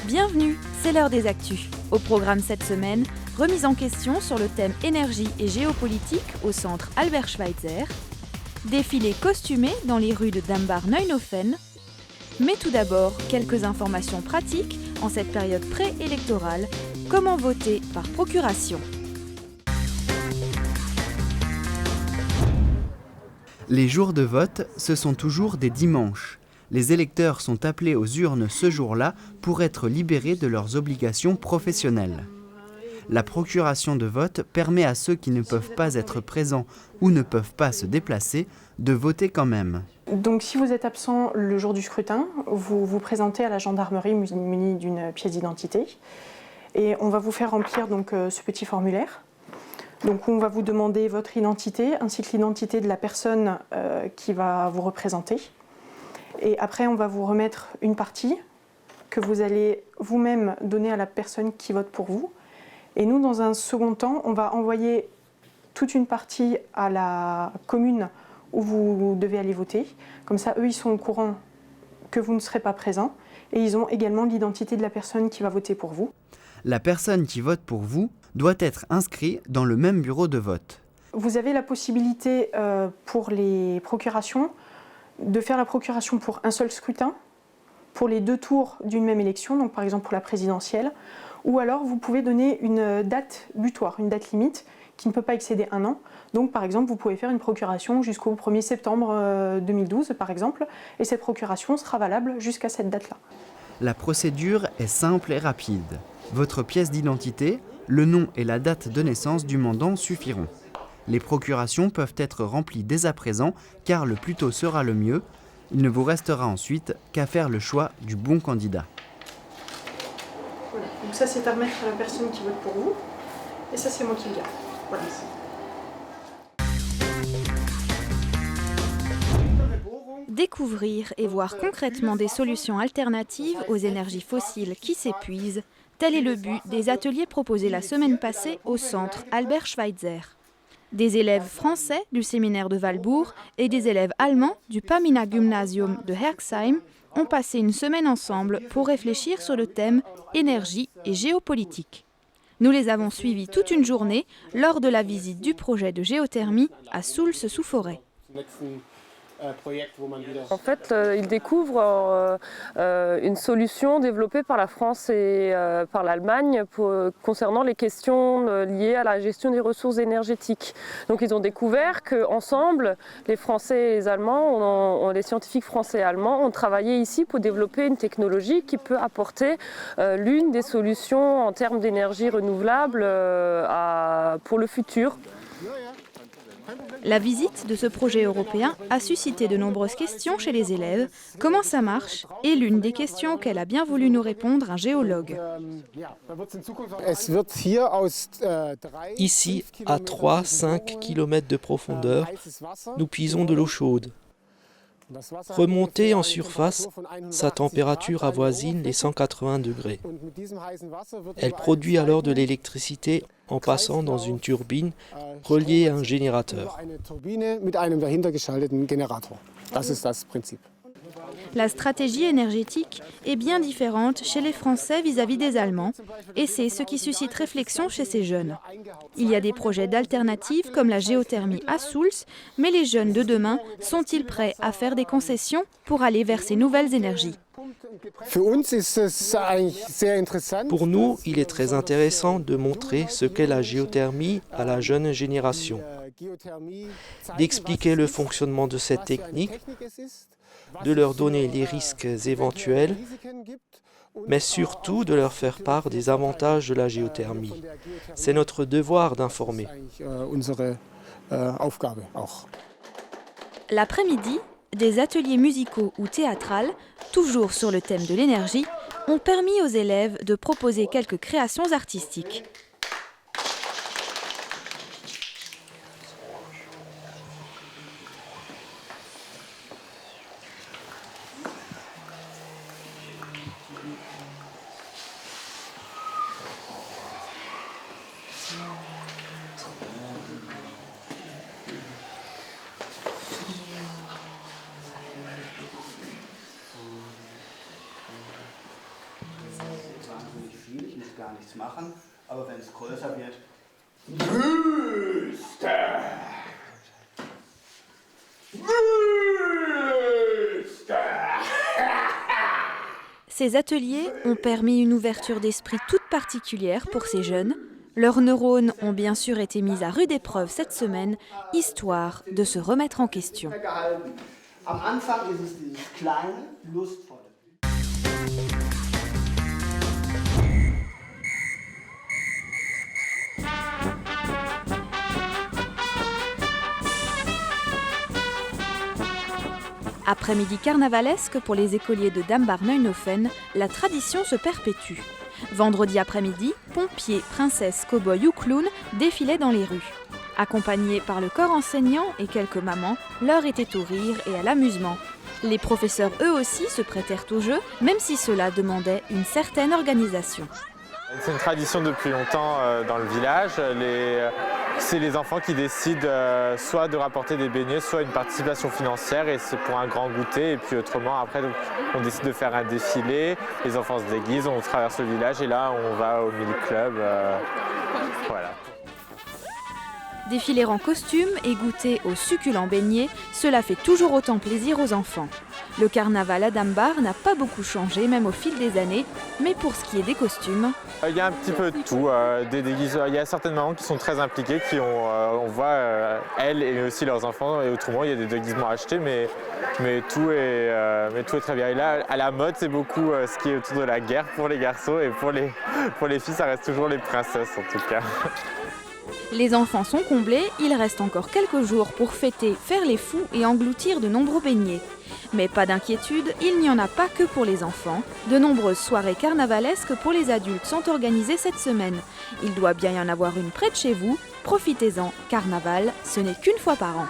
Bienvenue, c'est l'heure des actus. Au programme cette semaine, remise en question sur le thème énergie et géopolitique au centre Albert Schweitzer, défilé costumé dans les rues de Dambach-Neuenhofen. Mais tout d'abord, quelques informations pratiques en cette période préélectorale. Comment voter par procuration ? Les jours de vote, ce sont toujours des dimanches. Les électeurs sont appelés aux urnes ce jour-là pour être libérés de leurs obligations professionnelles. La procuration de vote permet à ceux qui ne peuvent pas être présents ou ne peuvent pas se déplacer de voter quand même. Donc si vous êtes absent le jour du scrutin, vous vous présentez à la gendarmerie muni d'une pièce d'identité et on va vous faire remplir ce petit formulaire. Donc on va vous demander votre identité ainsi que l'identité de la personne qui va vous représenter. Et après, on va vous remettre une partie que vous allez vous-même donner à la personne qui vote pour vous. Et nous, dans un second temps, on va envoyer toute une partie à la commune où vous devez aller voter. Comme ça, eux, ils sont au courant que vous ne serez pas présent. Et ils ont également l'identité de la personne qui va voter pour vous. La personne qui vote pour vous doit être inscrite dans le même bureau de vote. Vous avez la possibilité pour les procurations de faire la procuration pour un seul scrutin, pour les 2 tours d'une même élection, donc par exemple pour la présidentielle, ou alors vous pouvez donner une date butoir, une date limite qui ne peut pas excéder 1 an. Donc par exemple, vous pouvez faire une procuration jusqu'au 1er septembre 2012 par exemple, et cette procuration sera valable jusqu'à cette date-là. La procédure est simple et rapide. Votre pièce d'identité, le nom et la date de naissance du mandant suffiront. Les procurations peuvent être remplies dès à présent, car le plus tôt sera le mieux. Il ne vous restera ensuite qu'à faire le choix du bon candidat. Voilà. Donc ça, c'est à remettre à la personne qui vote pour vous. Et ça, c'est moi qui le garde. Voilà. Découvrir et voir concrètement des solutions alternatives aux énergies fossiles qui s'épuisent, tel est le but des ateliers proposés la semaine passée au centre Albert Schweitzer. Des élèves français du séminaire de Walbourg et des élèves allemands du Pamina Gymnasium de Herxheim ont passé une semaine ensemble pour réfléchir sur le thème énergie et géopolitique. Nous les avons suivis toute une journée lors de la visite du projet de géothermie à Soultz-sous-Forêt. En fait, ils découvrent une solution développée par la France et par l'Allemagne concernant les questions liées à la gestion des ressources énergétiques. Donc ils ont découvert qu'ensemble, les Français et les Allemands, les scientifiques français et allemands ont travaillé ici pour développer une technologie qui peut apporter l'une des solutions en termes d'énergie renouvelable pour le futur. La visite de ce projet européen a suscité de nombreuses questions chez les élèves. Comment ça marche ? Et l'une des questions auxquelles a bien voulu nous répondre un géologue. Ici, à 3-5 km de profondeur, nous puisons de l'eau chaude. Remontée en surface, sa température avoisine les 180 degrés. Elle produit alors de l'électricité en passant dans une turbine reliée à un générateur. La stratégie énergétique est bien différente chez les Français vis-à-vis des Allemands, et c'est ce qui suscite réflexion chez ces jeunes. Il y a des projets d'alternatives comme la géothermie à Soultz, mais les jeunes de demain sont-ils prêts à faire des concessions pour aller vers ces nouvelles énergies ? Pour nous, il est très intéressant de montrer ce qu'est la géothermie à la jeune génération, d'expliquer le fonctionnement de cette technique, de leur donner les risques éventuels, mais surtout de leur faire part des avantages de la géothermie. C'est notre devoir d'informer. L'après-midi, des ateliers musicaux ou théâtrales, toujours sur le thème de l'énergie, ont permis aux élèves de proposer quelques créations artistiques. Ces ateliers ont permis une ouverture d'esprit toute particulière pour ces jeunes. Leurs neurones ont bien sûr été mis à rude épreuve cette semaine, histoire de se remettre en question. Après-midi carnavalesque pour les écoliers de Dambar-Neuenhofen, la tradition se perpétue. Vendredi après-midi, pompiers, princesses, cow-boys ou clowns défilaient dans les rues. Accompagnés par le corps enseignant et quelques mamans, l'heure était au rire et à l'amusement. Les professeurs eux aussi se prêtèrent au jeu, même si cela demandait une certaine organisation. C'est une tradition depuis longtemps dans le village. C'est les enfants qui décident soit de rapporter des beignets, soit une participation financière, et c'est pour un grand goûter. Et puis autrement, après, on décide de faire un défilé, les enfants se déguisent, on traverse le village et là, on va au mini-club. Voilà. Défiler en costume et goûter aux succulents beignets, cela fait toujours autant plaisir aux enfants. Le carnaval à Dambar n'a pas beaucoup changé, même au fil des années, mais pour ce qui est des costumes... Il y a un petit peu de tout. Il y a certaines mamans qui sont très impliquées, on voit elles et aussi leurs enfants, et autrement il y a des déguisements achetés, mais tout est très bien. Et là, à la mode, c'est beaucoup ce qui est autour de la guerre pour les garçons, et pour les filles, ça reste toujours les princesses en tout cas. Les enfants sont comblés, il reste encore quelques jours pour fêter, faire les fous et engloutir de nombreux beignets. Mais pas d'inquiétude, il n'y en a pas que pour les enfants. De nombreuses soirées carnavalesques pour les adultes sont organisées cette semaine. Il doit bien y en avoir une près de chez vous. Profitez-en, carnaval, ce n'est qu'une fois par an.